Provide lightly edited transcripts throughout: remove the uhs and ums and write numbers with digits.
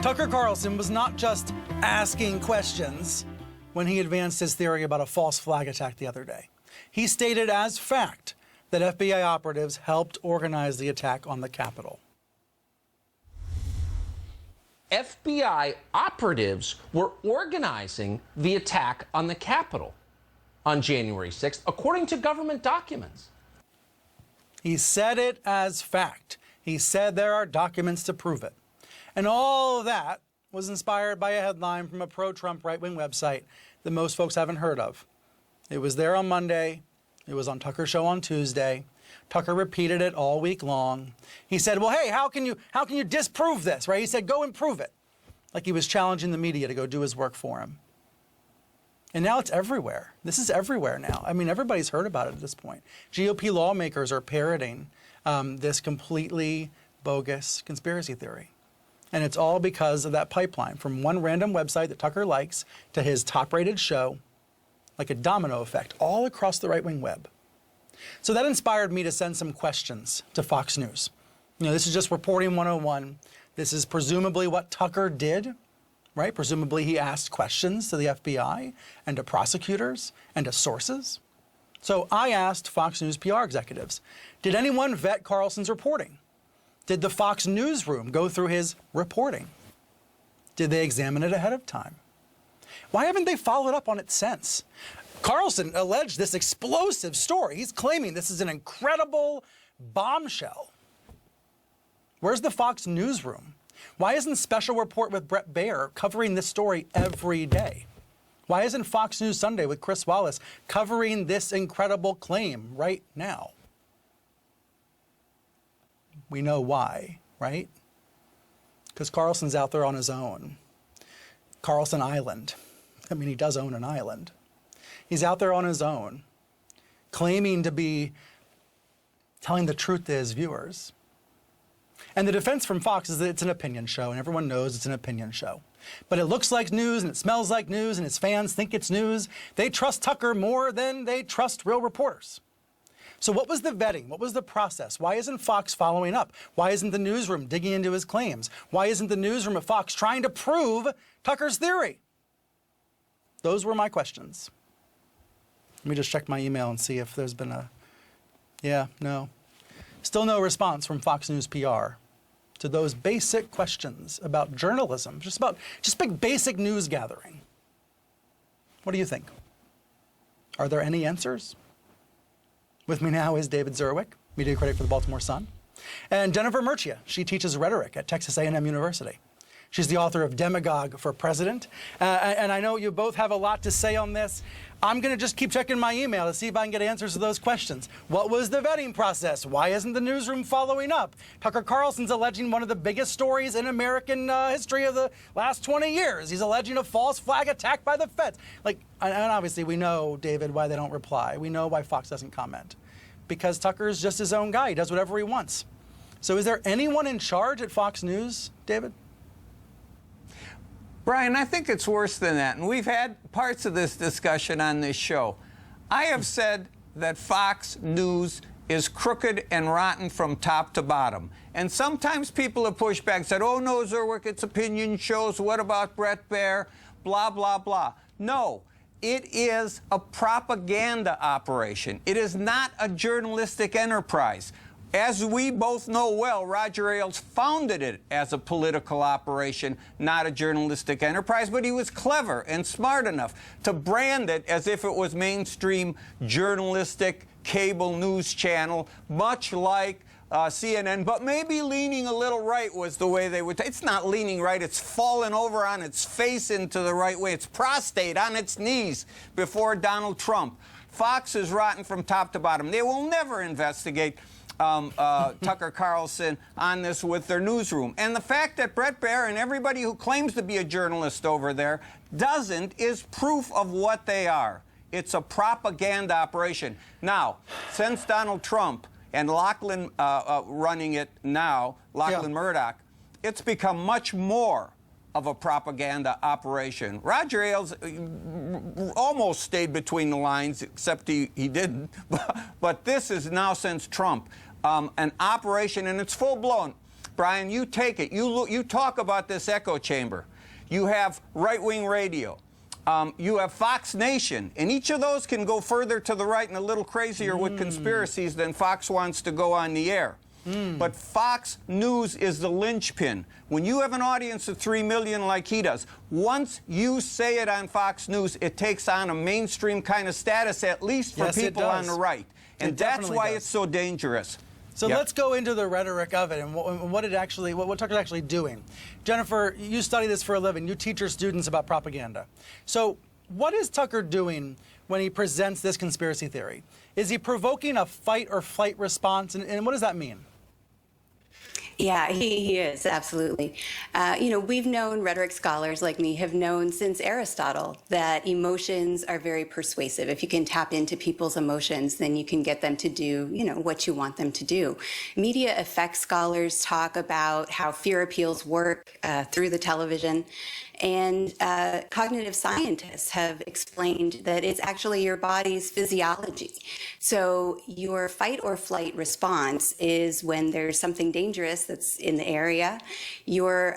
Tucker Carlson was not just asking questions when he advanced his theory about a false flag attack the other day. He stated as fact that FBI operatives helped organize the attack on the Capitol. FBI operatives were organizing the attack on the Capitol on January 6th, according to government documents. He said it as fact. He said there are documents to prove it. And all of that was inspired by a headline from a pro-Trump right-wing website that most folks haven't heard of. It was there on Monday. It was on Tucker's show on Tuesday. Tucker repeated it all week long. He said, well, hey, how can you disprove this, right? He said, go and prove it. Like he was challenging the media to go do his work for him. And now it's everywhere. This is everywhere now. I mean, everybody's heard about it at this point. GOP lawmakers are parroting this completely bogus conspiracy theory. And it's all because of that pipeline from one random website that Tucker likes to his top-rated show, like a domino effect, all across the right-wing web. So that inspired me to send some questions to Fox News. You know, this is just reporting 101. This is presumably what Tucker did, right? Presumably he asked questions to the FBI and to prosecutors and to sources. So I asked Fox News PR executives, did anyone vet Carlson's reporting? Did the Fox newsroom go through his reporting? Did they examine it ahead of time? Why haven't they followed up on it since? Carlson alleged this explosive story. He's claiming this is an incredible bombshell. Where's the Fox newsroom? Why isn't Special Report with Bret Baier covering this story every day? Why isn't Fox News Sunday with Chris Wallace covering this incredible claim right now? We know why, right? Because Carlson's out there on his own. Carlson Island. I mean, he does own an island. He's out there on his own, claiming to be telling the truth to his viewers. And the defense from Fox is that it's an opinion show, and everyone knows it's an opinion show. But it looks like news, and it smells like news, and his fans think it's news. They trust Tucker more than they trust real reporters. So what was the vetting? What was the process? Why isn't Fox following up? Why isn't the newsroom digging into his claims? Why isn't the newsroom at Fox trying to prove Tucker's theory? Those were my questions. Let me just check my email and see if there's been a, no. Still no response from Fox News PR to those basic questions about journalism, just basic news gathering. What do you think? Are there any answers? With me now is David Zerwick, media critic for the Baltimore Sun, and Jennifer Murcia. She teaches rhetoric at Texas A&M University. She's the author of Demagogue for President. And I know you both have a lot to say on this. I'm going to just keep checking my email to see if I can get answers to those questions. What was the vetting process? Why isn't the newsroom following up? Tucker Carlson's alleging one of the biggest stories in American history of the last 20 years. He's alleging a false flag attack by the feds. And obviously we know, David, why they don't reply. We know why Fox doesn't comment. Because Tucker's just his own guy. He does whatever he wants. So is there anyone in charge at Fox News, David? Brian, I think it's worse than that, and we've had parts of this discussion on this show. I have said that Fox News is crooked and rotten from top to bottom. And sometimes people have pushed back and said, oh, no, Zerwick, it's opinion shows. What about Bret Baier? Blah, blah, blah. No, it is a propaganda operation. It is not a journalistic enterprise. As we both know well, Roger Ailes founded it as a political operation, not a journalistic enterprise, but he was clever and smart enough to brand it as if it was mainstream journalistic cable news channel, much like CNN, but maybe leaning a little right was the way they would. It's not leaning right. It's fallen over on its face into the right way. It's prostrate on its knees before Donald Trump. Fox is rotten from top to bottom. They will never investigate Tucker Carlson on this with their newsroom. And the fact that Bret Baier and everybody who claims to be a journalist over there doesn't is proof of what they are. It's a propaganda operation. Now, since Donald Trump and Lachlan running it now, Lachlan Murdoch, it's become much more of a propaganda operation. Roger Ailes almost stayed between the lines, except he didn't. But this is now, since Trump, an operation, and it's full-blown. Brian, you take it. You talk about this echo chamber. You have right-wing radio. You have Fox Nation, and each of those can go further to the right and a little crazier with conspiracies than Fox wants to go on the air. But Fox News is the linchpin. When you have an audience of 3 million like he does, once you say it on Fox News, it takes on a mainstream kind of status, at least for people on the right. And that's why it's so dangerous. So let's go into the rhetoric of it and what Tucker's actually doing. Jennifer, you study this for a living. You teach your students about propaganda. So what is Tucker doing when he presents this conspiracy theory? Is he provoking a fight or flight response? And what does that mean? Yeah, he is, absolutely. You know, we've known, rhetoric scholars like me have known since Aristotle that emotions are very persuasive. If you can tap into people's emotions, then you can get them to do, you know, what you want them to do. Media effects scholars talk about how fear appeals work through the television. And cognitive scientists have explained that it's actually your body's physiology. So your fight or flight response is when there's something dangerous that's in the area. Your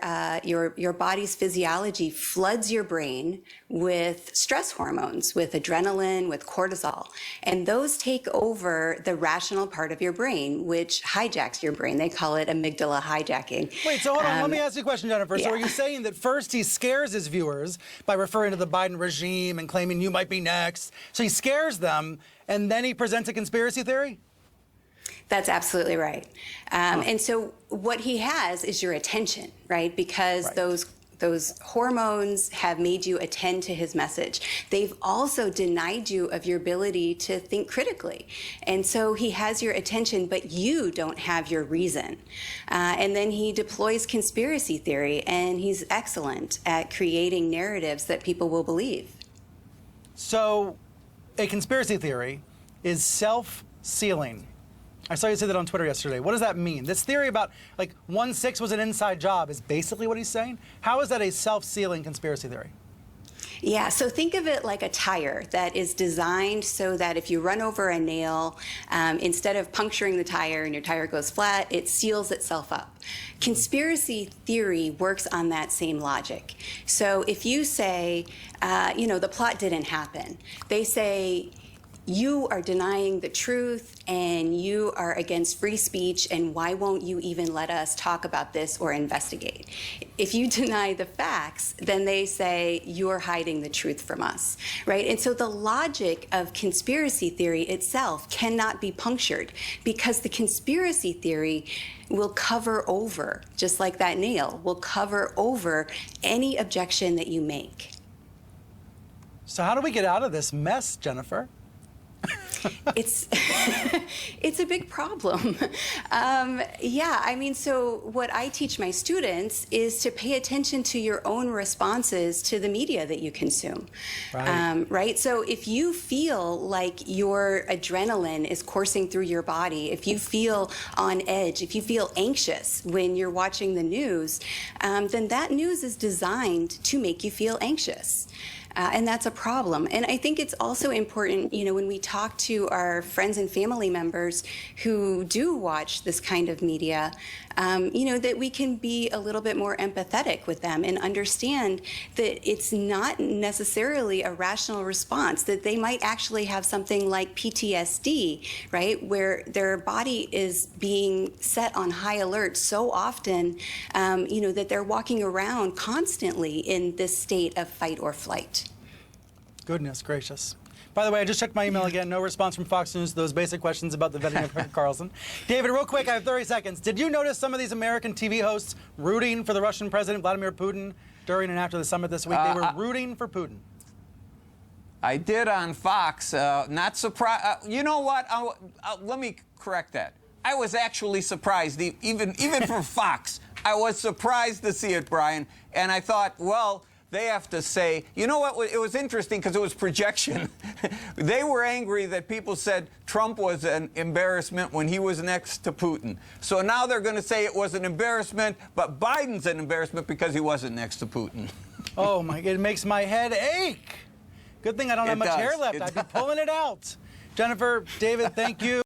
body's physiology floods your brain with stress hormones, with adrenaline, with cortisol. And those take over the rational part of your brain, which hijacks your brain. They call it amygdala hijacking. Wait, so hold on. Let me ask you a question, Jennifer. Yeah. So are you saying that first he scares his viewers by referring to the Biden regime and claiming you might be next? So he scares them, and then he presents a conspiracy theory? That's absolutely right. And so what he has is your attention, right? Because those hormones have made you attend to his message. They've also denied you of your ability to think critically. And so he has your attention, but you don't have your reason. And then he deploys conspiracy theory, and he's excellent at creating narratives that people will believe. So a conspiracy theory is self-sealing. I saw you say that on Twitter yesterday. What does that mean? This theory about, like, 1/6 was an inside job is basically what he's saying? How is that a self-sealing conspiracy theory? Yeah, so think of it like a tire that is designed so that if you run over a nail, instead of puncturing the tire and your tire goes flat, it seals itself up. Conspiracy theory works on that same logic. So if you say, you know, the plot didn't happen, they say, you are denying the truth and you are against free speech, and why won't you even let us talk about this or investigate? If you deny the facts, then they say you're hiding the truth from us, right? And so the logic of conspiracy theory itself cannot be punctured, because the conspiracy theory will cover over, just like that nail, will cover over any objection that you make. So how do we get out of this mess, Jennifer? It's it's a big problem. Yeah, I mean, so what I teach my students is to pay attention to your own responses to the media that you consume. Right? So if you feel like your adrenaline is coursing through your body, if you feel on edge, if you feel anxious when you're watching the news, then that news is designed to make you feel anxious. And that's a problem. And I think it's also important, you know, when we talk to our friends and family members who do watch this kind of media, you know, that we can be a little bit more empathetic with them and understand that it's not necessarily a rational response, that they might actually have something like PTSD, right, where their body is being set on high alert so often, you know, that they're walking around constantly in this state of fight or flight. Goodness gracious. By the way, I just checked my email again. No response from Fox News to those basic questions about the vetting of Carlson. David, real quick, I have 30 seconds. Did you notice some of these American TV hosts rooting for the Russian President, Vladimir Putin, during and after the summit this week? They were rooting for Putin. I did on Fox. Not surprised. You know what? Let me correct that. I was actually surprised, even for Fox. I was surprised to see it, Brian. And I thought, well, they have to say, you know what, it was interesting because it was projection. They were angry that people said Trump was an embarrassment when he was next to Putin. So now they're going to say it was an embarrassment, but Biden's an embarrassment because he wasn't next to Putin. Oh, my, it makes my head ache. Good thing I don't have much hair left. I'd be pulling it out. Jennifer, David, thank you.